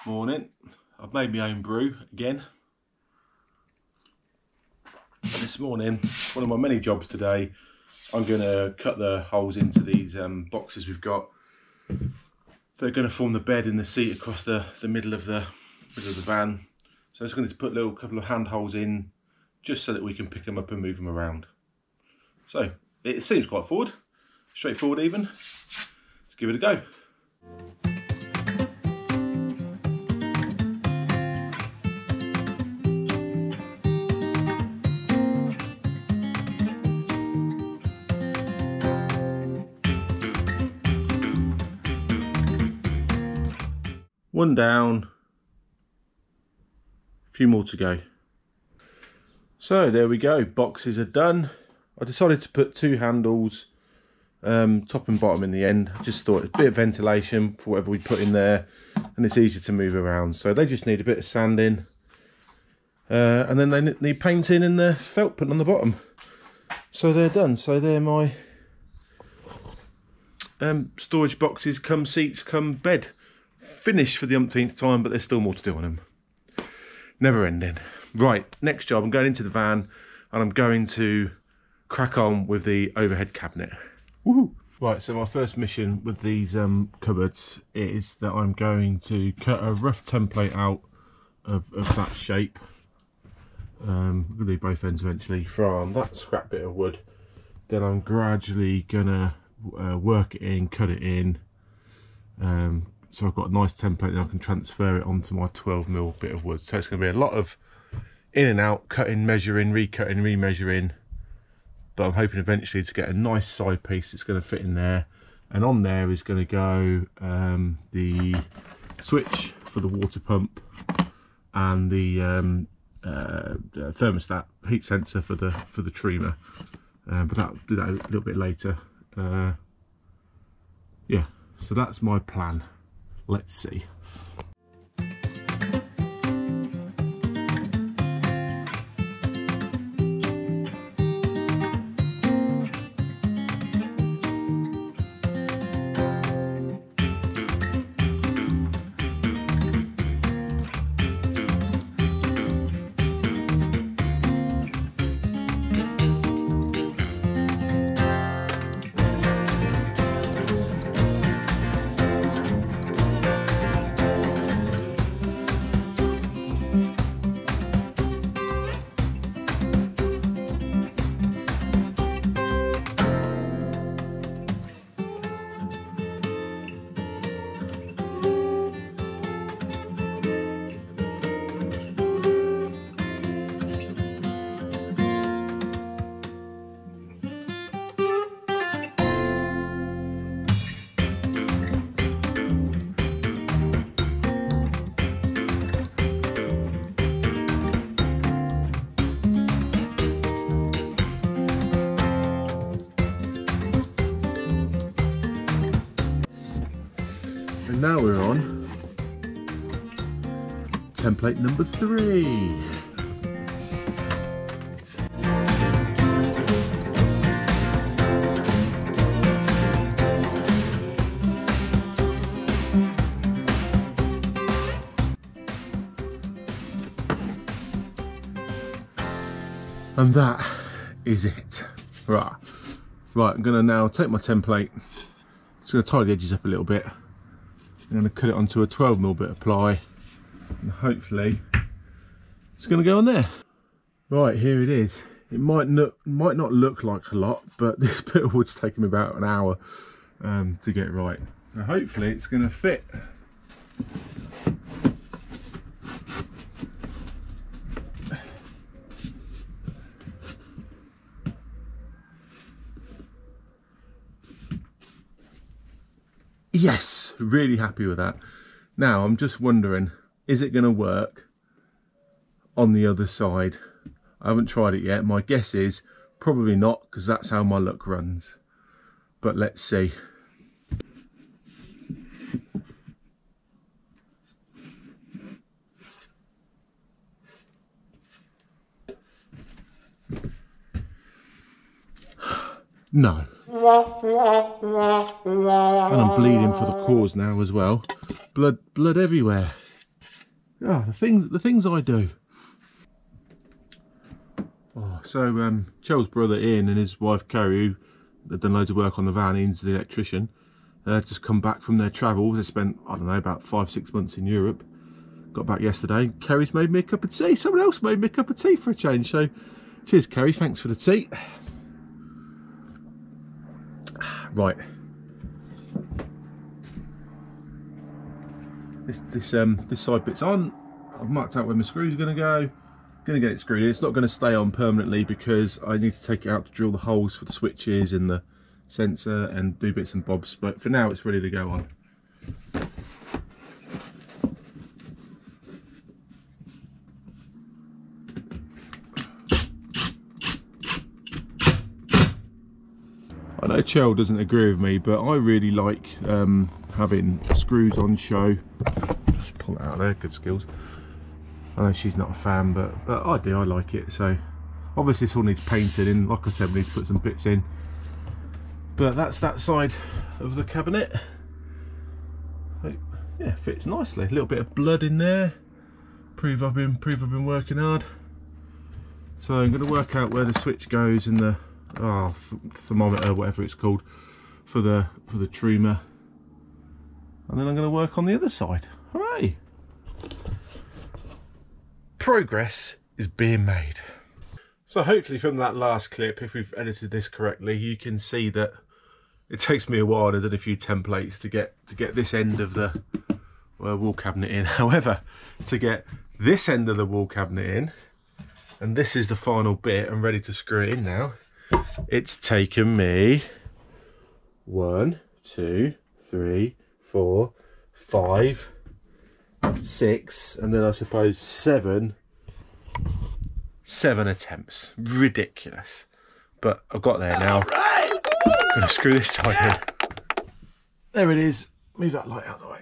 Morning. I've made my own brew again. This morning, one of my many jobs today, I'm going to cut the holes into these boxes we've got. They're going to form the bed and the seat across the middle of the van. So I'm just going to put a couple of hand holes in, just so that we can pick them up and move them around. So it seems quite straightforward even. Let's give it a go. One down, a few more to go. So there we go, boxes are done. I decided to put two handles, top and bottom in the end. I just thought it's a bit of ventilation for whatever we put in there, and it's easier to move around. So they just need a bit of sanding, and then they need painting and the felt put on the bottom. So they're done. So they're my storage boxes, come seats, come bed. Finished for the umpteenth time, but there's still more to do on them. Never ending. Right, next job, I'm going into the van and I'm going to crack on with the overhead cabinet. Woohoo! Right, so my first mission with these cupboards is that I'm going to cut a rough template out of that shape. I'm going to do both ends eventually from that scrap bit of wood. Then I'm gradually going to work it in, cut it in. So I've got a nice template and I can transfer it onto my 12mm bit of wood. So it's going to be a lot of in and out, cutting, measuring, recutting, remeasuring. But I'm hoping eventually to get a nice side piece that's going to fit in there. And on there is going to go the switch for the water pump and the thermostat heat sensor for the trimmer. But I'll do that a little bit later. Yeah, so that's my plan. Let's see. And now we're on template number 3. And that is it. Right, I'm going to now take my template, just going to tidy the edges up a little bit. I'm going to cut it onto a 12mm bit of ply, and hopefully it's going to go on there. Right, here it is. It might not look like a lot, but this bit of wood's taken me about an hour to get right. So hopefully it's going to fit. Yes, really happy with that. Now I'm just wondering, is it going to work on the other side? I haven't tried it yet. My guess is probably not, because that's how my luck runs. But let's see. No. And I'm bleeding for the cause now as well. Blood everywhere. the things I do. Oh, so Chell's brother Ian and his wife Carrie, who had done loads of work on the van, Ian's the electrician, just come back from their travels. They spent, I don't know, about 5-6 months in Europe. Got back yesterday. Kerry's made me a cup of tea. Someone else made me a cup of tea for a change. So cheers, Kerry. Thanks for the tea. Right. This side bit's on. I've marked out where my screws are going to go. Going to get it screwed in. It's not going to stay on permanently because I need to take it out to drill the holes for the switches and the sensor and do bits and bobs. But for now, it's ready to go on. I know Chell doesn't agree with me, but I really like having screws on show. Just pull it out there, good skills. I know she's not a fan, but I do, I like it. So obviously this all needs painted in. Like I said, we need to put some bits in. But that's that side of the cabinet. Yeah, fits nicely. A little bit of blood in there. Prove I've been working hard. So I'm going to work out where the switch goes in the thermometer, whatever it's called, for the trimmer, and then I'm going to work on the other side. Hooray! Progress is being made. So hopefully from that last clip, if we've edited this correctly, you can see that it takes me a while to do a few templates to get this end of the wall cabinet in. However, to get this end of the wall cabinet in, and this is the final bit, I'm ready to screw it in now. It's taken me 1, 2, 3, 4, 5, 6, and then I suppose 7 attempts. Ridiculous. But I've got there now. I'm going to screw this side in. There it is. Move that light out of the way.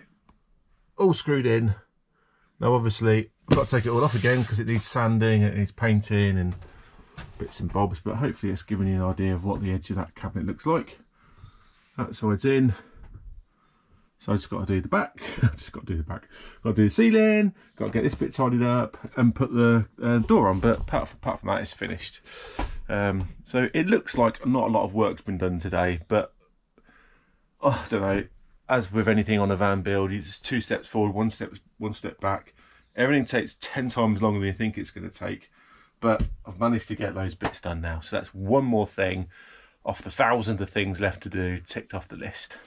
All screwed in. Now obviously I've got to take it all off again because it needs sanding, it needs painting and bits and bobs, but hopefully it's given you an idea of what the edge of that cabinet looks like. That side's in, so I just got to do the back. Got to do the ceiling, got to get this bit tidied up and put the door on, but apart from that, it's finished. So it looks like not a lot of work's been done today, but I don't know, as with anything on a van build, it's 2 steps forward, one step back. Everything takes 10 times longer than you think it's going to take. But I've managed to get those bits done now. So that's one more thing off the thousands of things left to do, ticked off the list.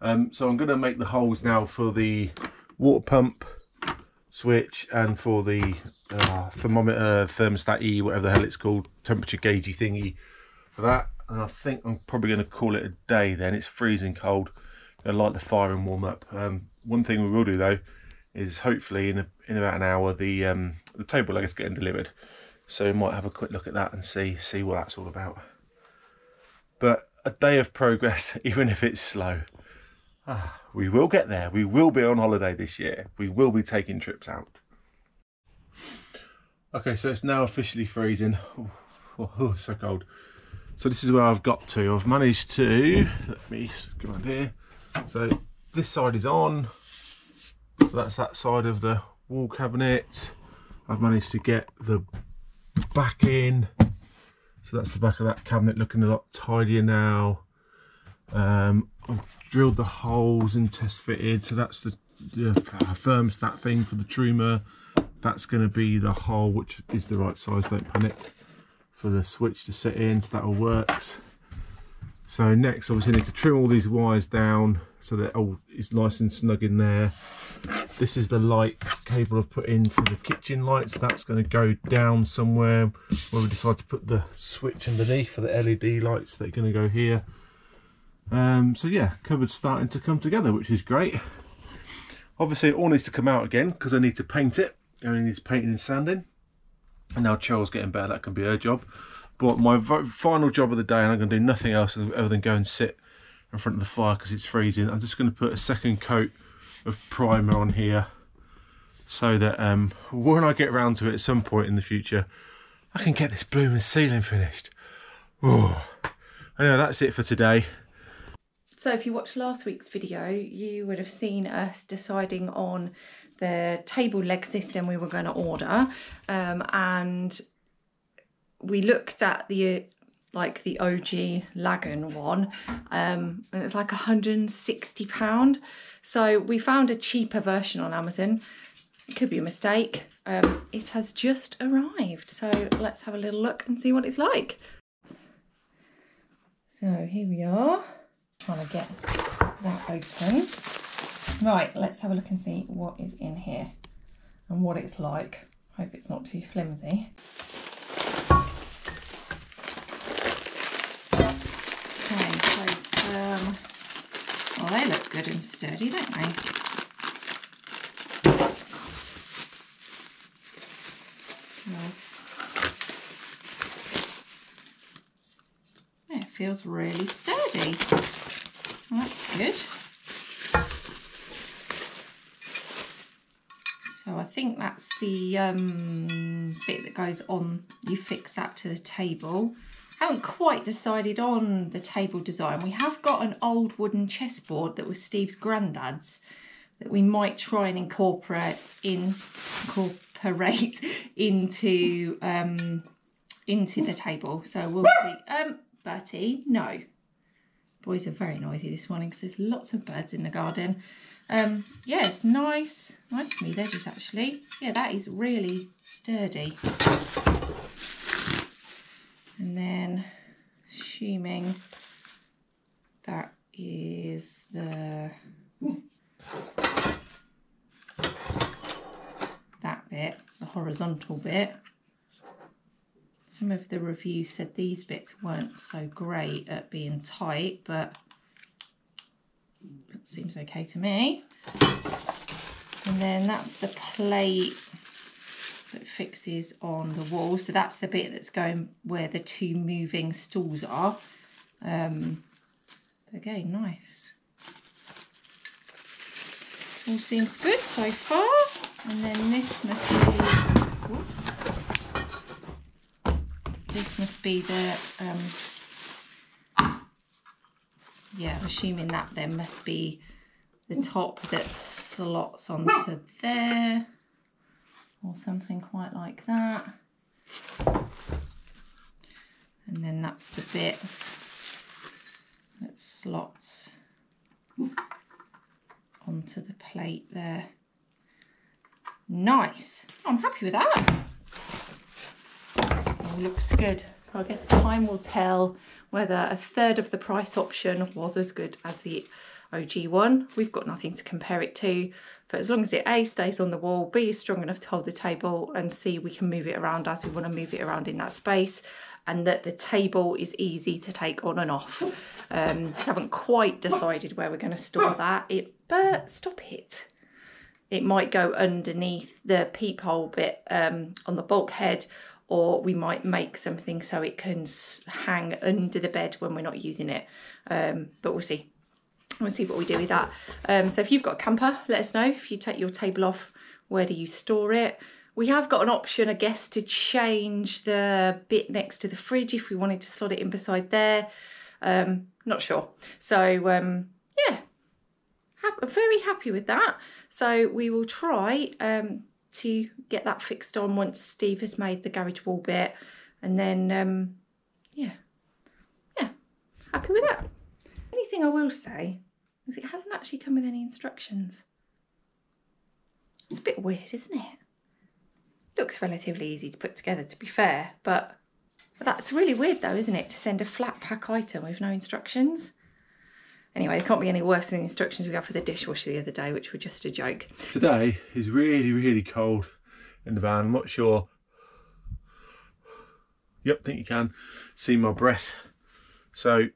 So I'm going to make the holes now for the water pump switch and for the thermometer, thermostat-y, whatever the hell it's called, temperature gaugy thingy for that. And I think I'm probably going to call it a day then. It's freezing cold. I'm going to light the fire and warm up. One thing we will do though is hopefully in about an hour the table leg is getting delivered, so we might have a quick look at that and see what that's all about. But a day of progress, even if it's slow. We will get there. We will be on holiday this year. We will be taking trips out. Okay, so it's now officially freezing. Oh, so cold. So this is where I've got to. I've managed to, let me go on here. So this side is on. So that's that side of the wall cabinet. I've managed to get the back in. So that's the back of that cabinet looking a lot tidier now. I've drilled the holes and test fitted. So that's the thermostat thing for the trimmer. That's going to be the hole, which is the right size, don't panic, for the switch to sit in. So that all works. So next, obviously, I need to trim all these wires down so that all is nice and snug in there. This is the light cable I've put in for the kitchen lights. That's going to go down somewhere where we decide to put the switch underneath for the LED lights. They're going to go here. So yeah, cupboard's starting to come together, which is great. Obviously, it all needs to come out again because I need to paint it. It only needs painting and sanding. And now Cheryl's getting better. That can be her job. But my final job of the day, and I'm going to do nothing else other than go and sit in front of the fire because it's freezing. I'm just going to put a second coat of primer on here so that when I get around to it at some point in the future, I can get this blooming ceiling finished. Oh. Anyway, that's it for today. So if you watched last week's video, you would have seen us deciding on the table leg system we were going to order, and we looked at the OG Lagan one, and it's like £160. So we found a cheaper version on Amazon. It could be a mistake. It has just arrived, so let's have a little look and see what it's like. So here we are, trying to get that open. Right, let's have a look and see what is in here and what it's like. Hope it's not too flimsy. Okay, so well, they look good and sturdy, don't they? Yeah, it feels really sturdy. Well, that's good. So I think that's the bit that goes on, you fix that to the table. Haven't quite decided on the table design. We have got an old wooden chessboard that was Steve's granddad's that we might try and incorporate into the table. So we'll see. Bertie, no. Boys are very noisy this morning because there's lots of birds in the garden. Yeah, it's nice smooth edges actually. Yeah, that is really sturdy. And then, assuming that is that bit, the horizontal bit. Some of the reviews said these bits weren't so great at being tight, but that seems okay to me. And then that's the plate that fixes on the wall. So that's the bit that's going where the two moving stools are. Again, nice. All seems good so far. And then this must be, whoops. This must be the, yeah, I'm assuming that then must be the top that slots onto there, or something quite like that. And then that's the bit that slots onto the plate there. Nice. I'm happy with that. Oh, looks good. I guess time will tell whether a third of the price option was as good as the OG one. We've got nothing to compare it to, but as long as it A, stays on the wall, B, is strong enough to hold the table, and C, we can move it around as we want to move it around in that space, and that the table is easy to take on and off. Haven't quite decided where we're going to store that. But stop it. It might go underneath the peephole bit on the bulkhead, or we might make something so it can hang under the bed when we're not using it. But we'll see. We'll see what we do with that. So if you've got a camper, let us know. If you take your table off, where do you store it? We have got an option, I guess, to change the bit next to the fridge if we wanted to slot it in beside there. Not sure. So yeah, very happy with that. So we will try to get that fixed on once Steve has made the garage wall bit, and then yeah, happy with that. Only thing I will say is it hasn't actually come with any instructions. It's a bit weird, isn't it? Looks relatively easy to put together, to be fair, but that's really weird though, isn't it, to send a flat pack item with no instructions? Anyway, it can't be any worse than the instructions we got for the dishwasher the other day, which were just a joke. Today is really, really cold in the van. I'm not sure. Yep, I think you can see my breath. So,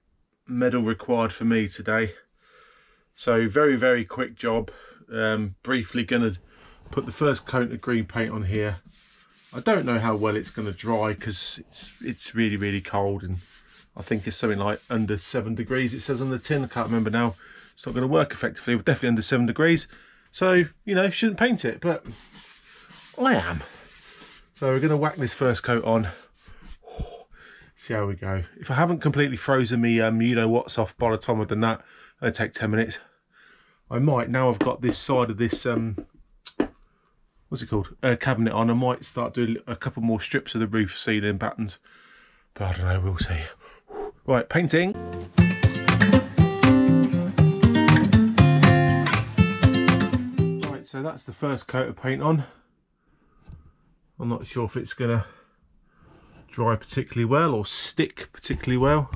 medal required for me today. So, very, very quick job. Briefly gonna put the first coat of green paint on here. I don't know how well it's going to dry because it's really, really cold, and I think it's something like under 7 degrees. It says on the tin, I can't remember now. It's not going to work effectively, but definitely under 7 degrees. So, you know, shouldn't paint it, but I am. So we're going to whack this first coat on. See how we go. If I haven't completely frozen me, you know what's off by the time I've done that, It'll take 10 minutes. I might, now I've got this side of this, what's it called, cabinet on, I might start doing a couple more strips of the roof ceiling patterns. But I don't know, we'll see. Right, painting. Right, so that's the first coat of paint on. I'm not sure if it's gonna dry particularly well or stick particularly well,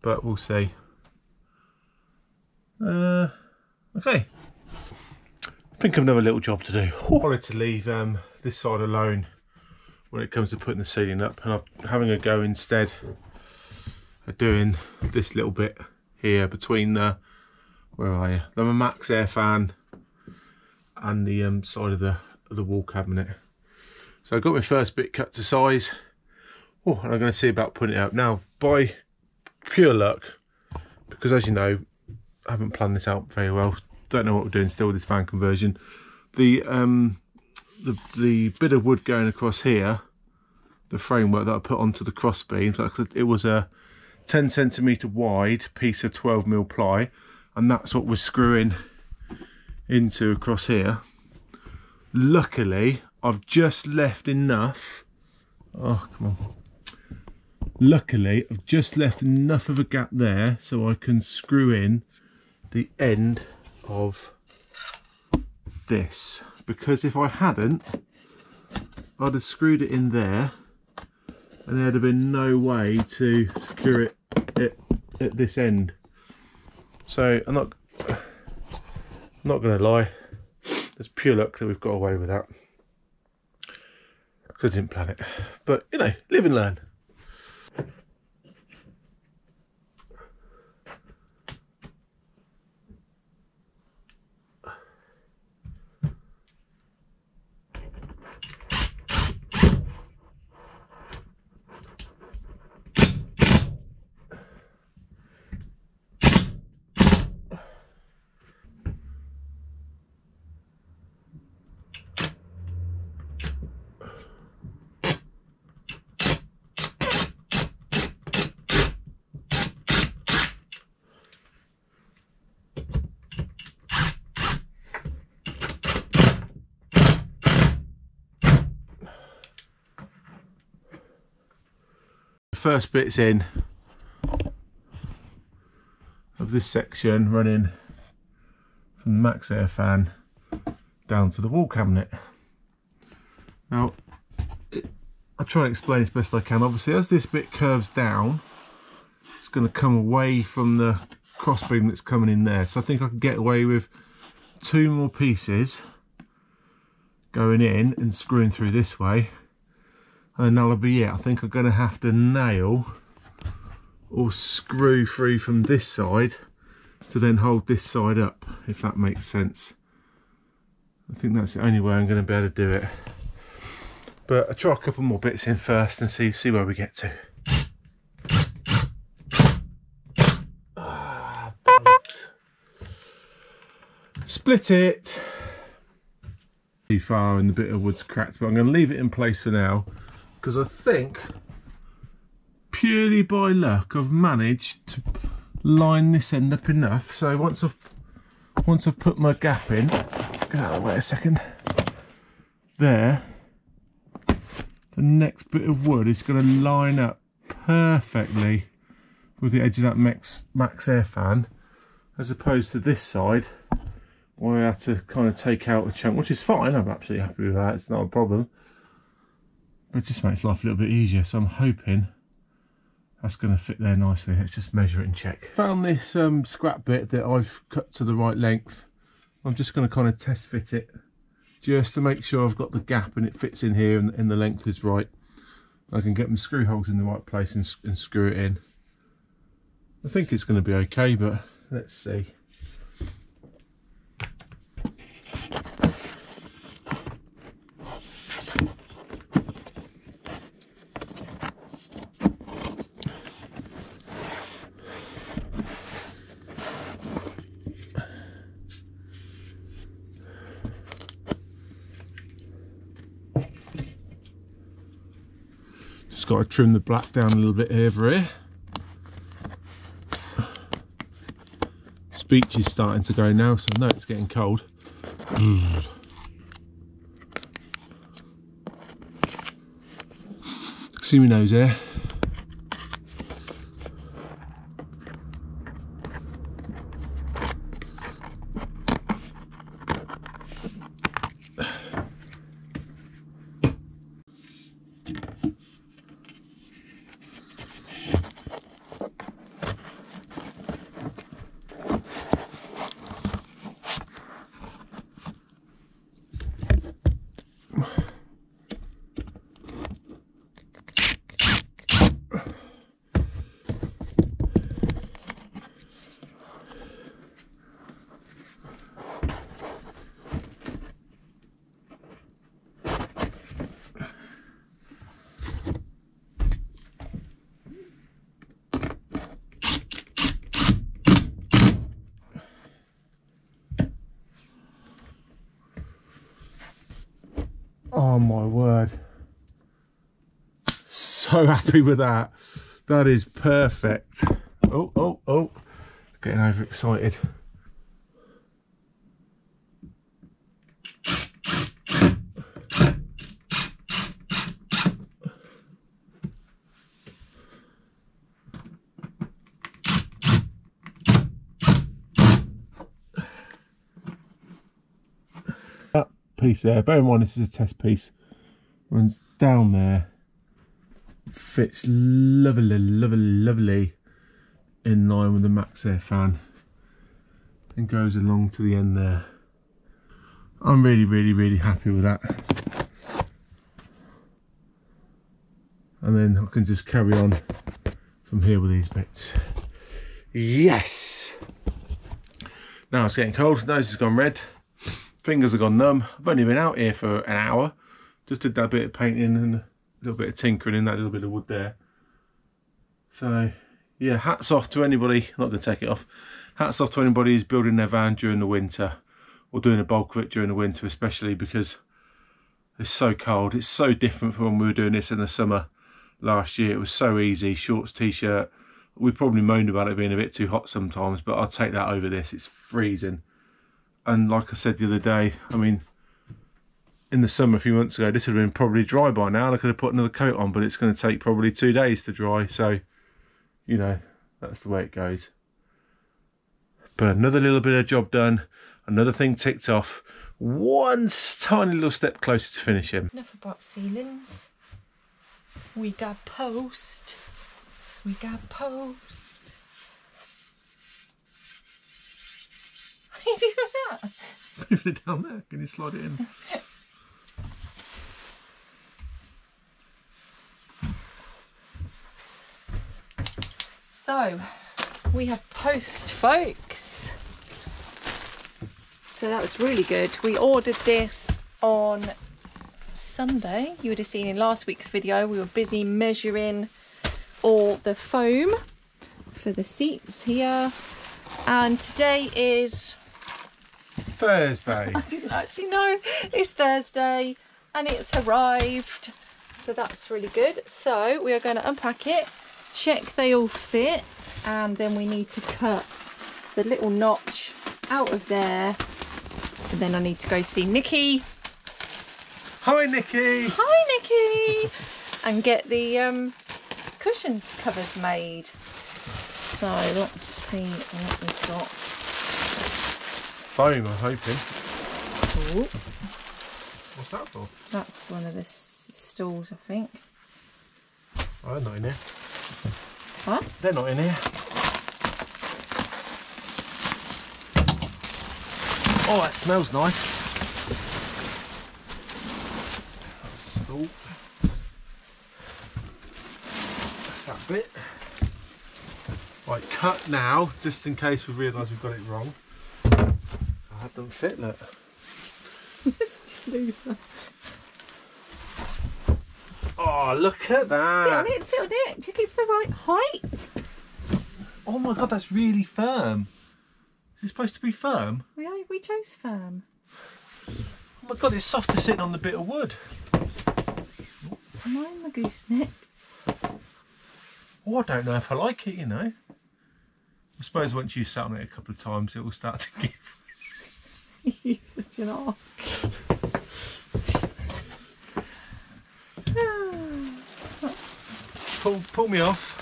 but we'll see. Okay, I think I've another little job to do. I wanted to leave this side alone when it comes to putting the ceiling up, and I'm having a go instead of doing this little bit here between the, where are you, the Max air fan and the side of the wall cabinet. So I got my first bit cut to size. Oh, and I'm going to see about putting it up now. By pure luck, because as you know, I haven't planned this out very well. Don't know what we're doing still with this van conversion. The bit of wood going across here, the framework that I put onto the cross beams, it was a 10 centimetre wide piece of 12mm ply, and that's what we're screwing into across here. Luckily, I've just left enough. Oh, come on. Luckily, I've just left enough of a gap there so I can screw in the end of this. Because if I hadn't, I'd have screwed it in there and there'd have been no way to secure it at this end. So I'm not going to lie, there's pure luck that we've got away with that. Because I didn't plan it. But, you know, live and learn. First bit's in of this section, running from the Max air fan down to the wall cabinet. Now I'll try and explain as best I can. Obviously, as this bit curves down, it's going to come away from the crossbeam that's coming in there, so I think I can get away with 2 more pieces going in and screwing through this way. And then that'll be it. I think I'm going to have to nail or screw through from this side to then hold this side up, if that makes sense. I think that's the only way I'm going to be able to do it. But I'll try a couple more bits in first and see where we get to. Split it. Too far and the bit of wood's cracked, but I'm going to leave it in place for now. Because I think, purely by luck, I've managed to line this end up enough. So once I've put my gap in, get out of the way a second, there, the next bit of wood is going to line up perfectly with the edge of that Max air fan, as opposed to this side, where I had to kind of take out a chunk, which is fine. I'm absolutely happy with that. It's not a problem. It just makes life a little bit easier, so I'm hoping that's going to fit there nicely. Let's just measure it and check. Found this scrap bit that I've cut to the right length. I'm just going to kind of test fit it just to make sure I've got the gap and it fits in here and the length is right. I can get my screw holes in the right place and screw it in. I think it's going to be okay, but let's see. Just got to trim the black down a little bit here for here. speech is starting to go now, so I know it's getting cold. See my nose there. Oh my word. So happy with that. That is perfect. Oh. Getting overexcited. That piece there, bear in mind this is a test piece, runs down there, fits lovely in line with the Max Air fan and goes along to the end there. I'm really happy with that. And then I can just carry on from here with these bits. Yes! Now it's getting cold, nose has gone red, fingers have gone numb. I've only been out here for an hour, just did that bit of painting and a little bit of tinkering in that little bit of wood there. So yeah, hats off to anybody, not going to take it off, hats off to anybody who's building their van during the winter or doing a bulk of it during the winter, especially because it's so cold. It's so different from when we were doing this in the summer last year. It was so easy, shorts, t-shirt. We probably moaned about it being a bit too hot sometimes, but I'll take that over this. It's freezing. And like I said the other day, I mean, in the summer a few months ago, this would have been probably dry by now. I could have put another coat on, but it's going to take probably 2 days to dry. So, you know, that's the way it goes. But another little bit of job done, another thing ticked off, one tiny little step closer to finishing. Enough about ceilings. We got post. We got post. Are you doing that? Move it down there. Can you slide it in? So, we have post, folks. So that was really good. We ordered this on Sunday. You would have seen in last week's video, we were busy measuring all the foam for the seats here. And today is Thursday. I didn't actually know. It's Thursday and it's arrived. So that's really good. So we are going to unpack it, check they all fit, and then we need to cut the little notch out of there. And then I need to go see Nikki. Hi, Nikki. Hi, Nikki. And get the cushions covers made. So let's see what we've got. Foam, I'm hoping. Ooh. What's that for? That's one of the stools, I think. Oh, they're not in here. What? They're not in here. Oh, that smells nice. That's a stool. That's that bit. Right, cut now, just in case we realise we've got it wrong. That doesn't fit, look. Such a loser. Oh, look at that. Sit on it, sit on it. Check it's the right height. Oh my god, that's really firm. Is it supposed to be firm? We chose firm. Oh my god, it's softer sitting on the bit of wood. Am I in the gooseneck? Oh, I don't know if I like it, you know. suppose once you sat on it a couple of times, it will start to give. You're such an arse. Pull me off.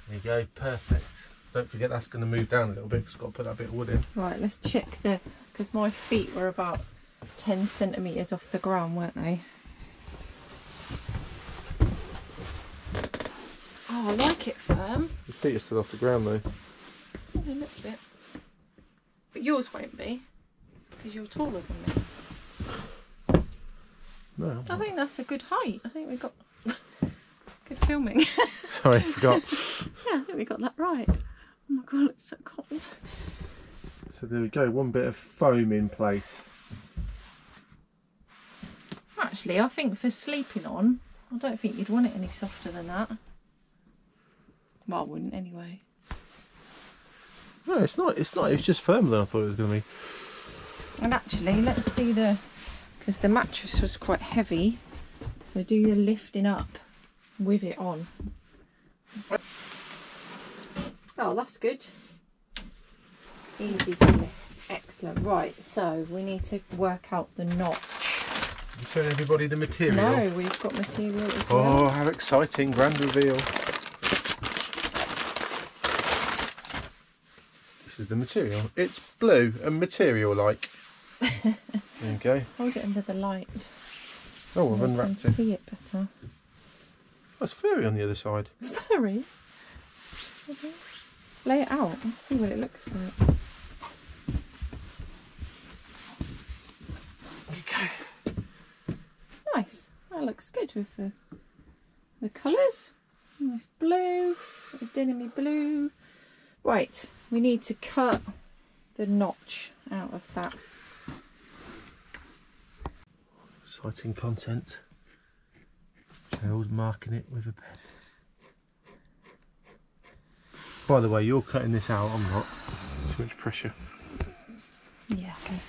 There you go, perfect. Don't forget that's going to move down a little bit because I've got to put that bit of wood in. Right, let's check because my feet were about 10 centimetres off the ground, weren't they? Oh, I like it firm. Your feet are still off the ground though. A little bit. But yours won't be, because you're taller than me. No. I think that's a good height. I think we got good filming. Sorry, I forgot. Yeah, I think we got that right. Oh my god, it's so cold. So there we go, one bit of foam in place. Actually, I think for sleeping on, I don't think you'd want it any softer than that. Well, I wouldn't anyway. No, it's not, it's just firmer than I thought it was going to be. And actually, let's do because the mattress was quite heavy, so do the lifting up with it on. Oh, that's good. Easy to lift. Excellent. Right, so we need to work out the notch. You showing everybody the material? No, we've got material as well. Oh, how exciting, grand reveal. This is the material. It's blue and material-like. There you go. Hold it under the light. Oh, I've so unwrapped you can it. see it better. Oh, it's furry on the other side. Furry? Lay it out and see what it looks like. Okay. Nice. That looks good with the colours. Nice blue, a denim-y blue. Right, we need to cut the notch out of that. Exciting content. Cheryl's marking it with a pen. By the way, you're cutting this out, I'm not. Too much pressure. Yeah, okay.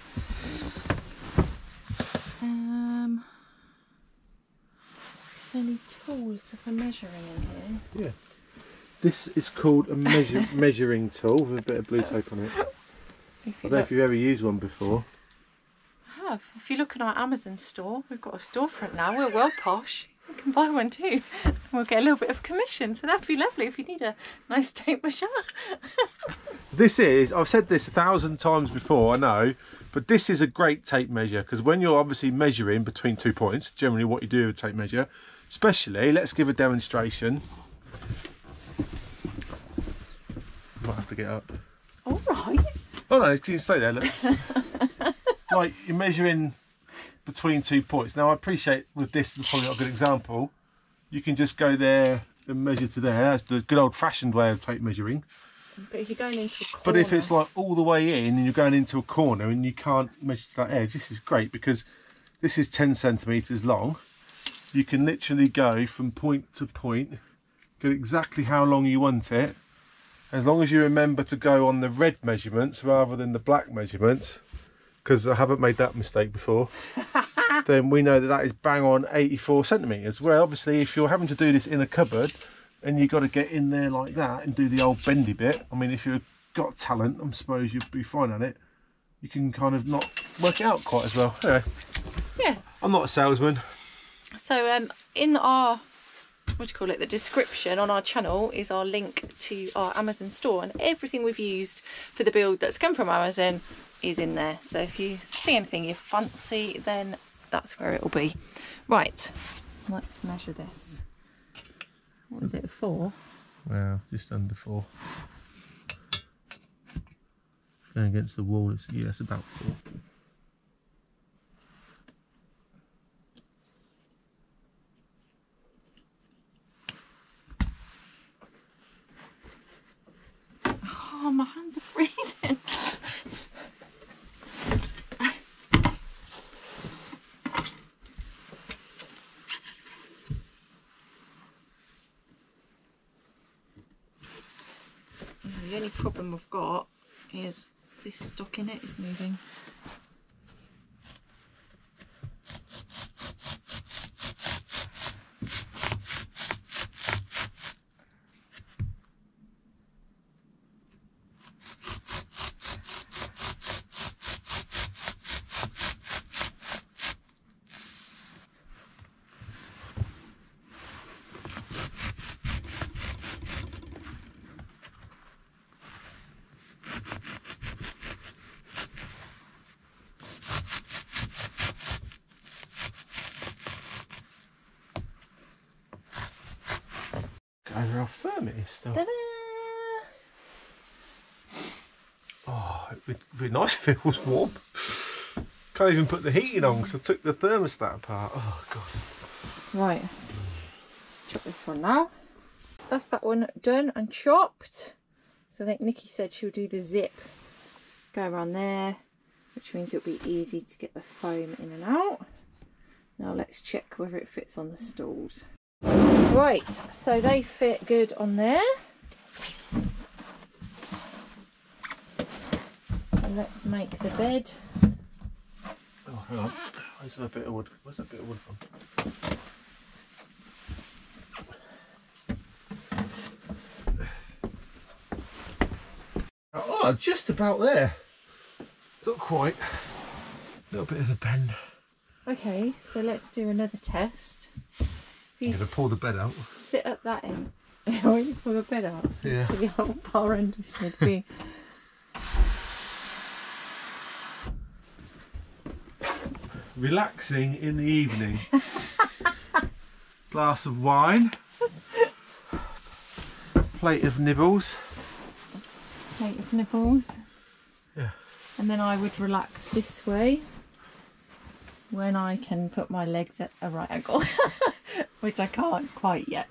Any tools for measuring in here? Yeah. This is called a measuring tool with a bit of blue tape on it. I don't know if you've ever used one before. I have. If you look in our Amazon store, we've got a storefront now. We're well posh. You can buy one too. We'll get a little bit of commission, so that'd be lovely if you need a nice tape measure. This is, I've said this 1,000 times before, I know, but this is a great tape measure because when you're obviously measuring between 2 points, generally what you do with a tape measure, especially, let's give a demonstration. Might have to get up. All right. Oh no, you can stay there, look. Like you're measuring between 2 points. Now I appreciate with this, it's probably not a good example. You can just go there and measure to there. That's the good old fashioned way of tape measuring. But if you're going into a corner... But if it's like all the way in and you're going into a corner and you can't measure to that edge, this is great because this is 10 centimetres long. You can literally go from point to point, get exactly how long you want it. As long as you remember to go on the red measurements rather than the black measurements, because I haven't made that mistake before, then we know that that is bang on 84 centimetres. Well, obviously, if you're having to do this in a cupboard and you've got to get in there like that and do the old bendy bit, I mean, if you've got talent, I suppose you'd be fine at it. You can kind of not work it out quite as well. Anyway, yeah. I'm not a salesman. So in our, what do you call it, the description on our channel is our link to our Amazon store, and everything we've used for the build that's come from Amazon is in there. So if you see anything you fancy, then that's where it will be. Right, let's measure this. What is it, 4? Well, just under 4. Going against the wall, it's about 4. Oh, my hands are freezing. The only problem we've got is this stockinette is moving. firm it is still. Ta-da! Oh, it'd be nice if it was warm. Can't even put the heating on because I took the thermostat apart. Oh, God. Right, let's chop this one now. That's that one done and chopped. So I think Nikki said she'll do the zip. Go around there, which means it'll be easy to get the foam in and out. Now let's check whether it fits on the stools. Right, so they fit good on there. So let's make the bed. Oh, hang on. Where's a bit of wood? Where's that bit of wood from? Oh, just about there. Not quite. A little bit of a bend. Okay, so let's do another test. I'm going to pull the bed out. Sit up that end. When you pull the bed out, Yeah. the whole bar end should be. Relaxing in the evening. Glass of wine. Plate of nibbles. Plate of nipples. Yeah. And then I would relax this way when I can put my legs at a right angle, which I can't quite yet.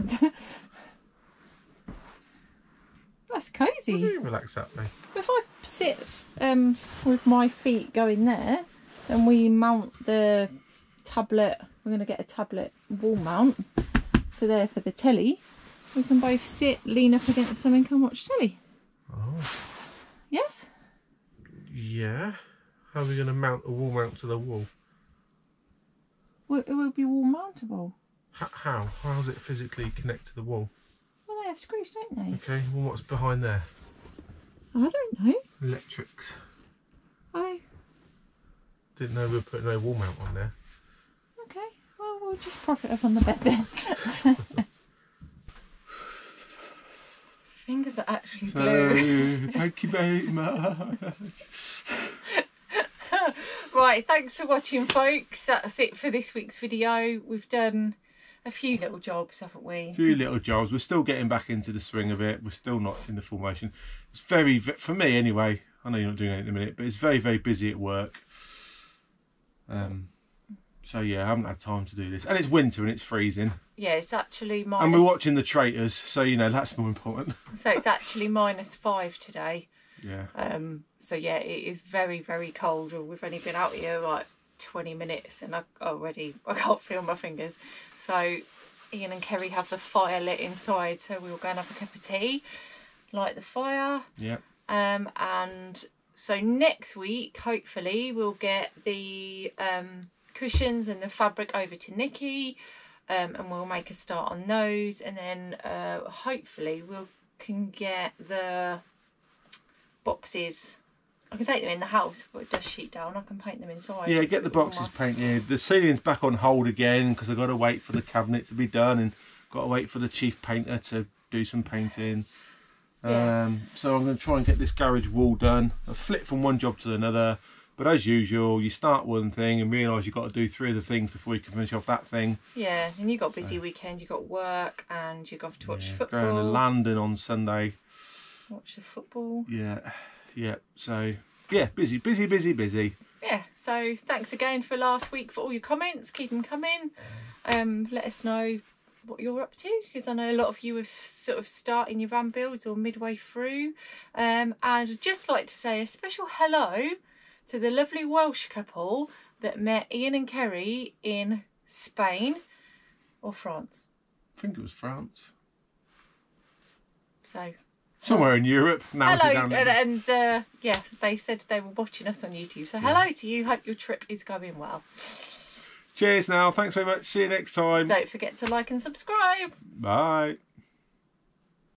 That's cozy. You relax that way. If I sit with my feet going there and we mount the tablet, we're going to get a tablet wall mount for there for the telly, we can both sit, lean up against something and watch telly. Oh. Yes? Yeah. How are we going to mount a wall mount to the wall? Well, it will be wall mountable. How? How does it physically connect to the wall? Well, they have screws, don't they? Okay, well what's behind there? I don't know. Electrics. Oh, Didn't know we were putting a wall mount on there. okay. Well, we'll just prop it up on the bed then. Fingers are actually blue. Thank you very much. Right, thanks for watching, folks. That's it for this week's video. We've done a few little jobs, haven't we? A few little jobs. We're still getting back into the swing of it. We're still not in the full motion. It's very, for me anyway, I know you're not doing it in a minute, but it's very, very busy at work. So yeah, I haven't had time to do this. And it's winter and it's freezing. Yeah, it's actually minus... And we're watching The Traitors, so you know, that's more important. So it's actually -5 today. Yeah. So yeah, it is very, very cold. We've only been out here like 20 minutes and I can't feel my fingers. So Ian and Kerry have the fire lit inside, so we'll go and have a cup of tea, light the fire. Yeah. And so next week, hopefully, we'll get the cushions and the fabric over to Nikki, and we'll make a start on those, and then hopefully we can get the boxes. I can take them in the house, but it does sheet down. I can paint them inside. Yeah, get the boxes painted. The ceiling's back on hold again because I've got to wait for the cabinet to be done and got to wait for the chief painter to do some painting. Yeah. So I'm going to try and get this garage wall done. I've flipped from one job to another, but as usual, you start one thing and realise you've got to do 3 other things before you can finish off that thing. Yeah, and you've got a busy weekend. You've got work and you've got to watch football. Going to London on Sunday. Watch the football. Yeah. So yeah, busy. Yeah, so thanks again for last week for all your comments. Keep them coming. Let us know what you're up to, because I know a lot of you are sort of starting your van builds or midway through. And I'd just like to say a special hello to the lovely Welsh couple that met Ian and Kerry in Spain or France. I think it was France. So somewhere in Europe. Now hello, and yeah, they said they were watching us on YouTube. So hello to you. Hope your trip is going well. Cheers now. Thanks very much. See you next time. Don't forget to like and subscribe. Bye.